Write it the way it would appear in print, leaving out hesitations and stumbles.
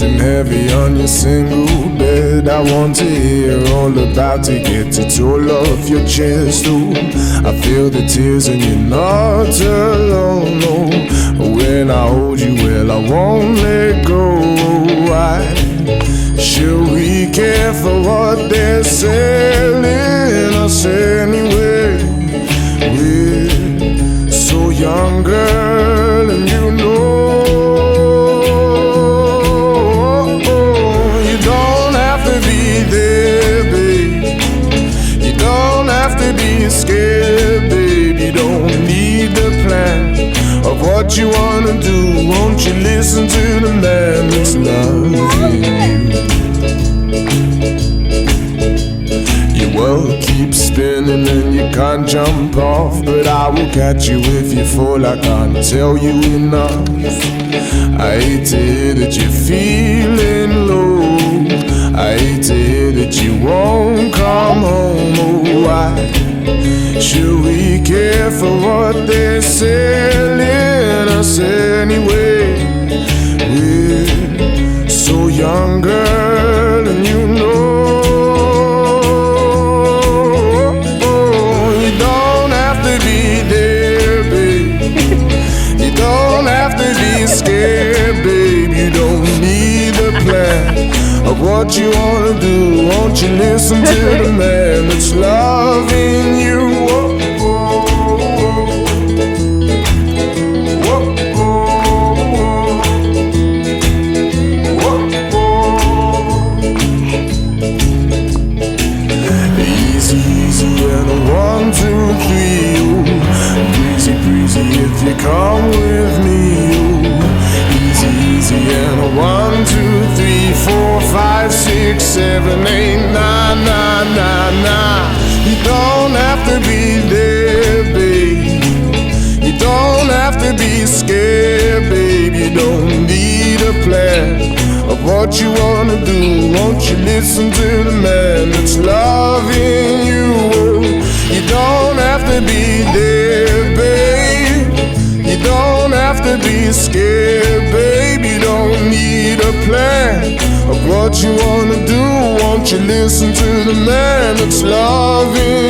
lying heavy on your single bed. I want to hear all about it, get it all off your chest. Ooh, I feel the tears and you're not alone. No, when I hold you, well, I won't let go. Why should we care for what they're selling us anyway? We're so young, girl, and you know. Scared, babe, you don't need the plan of what you wanna do. Won't you listen to the man that's loving you? Your world keeps spinning and you can't jump off, but I will catch you if you fall. I can't tell you enough. I hate to hear that you're feeling low. I hate to hear that you won't come home. Oh, why should we care for what they're selling us anyway? We're so young, girl, and you know. You don't have to be there, babe. You don't have to be scared, babe. You don't need a plan of what you wanna do. Won't you listen to the man that's loving you? If you come with me, ooh, easy, easy, and a 1, 2, 3, 4, 5, 6, 7, 8, 9, 9, 9, 9. You don't have to be there, babe. You don't have to be scared, babe. You don't need a plan of what you wanna do. Won't you listen to the man that's loving you? You don't have to be there, babe. You don't have to be scared, babe. You don't need a plan of what you wanna do. Won't you listen to the man that's loving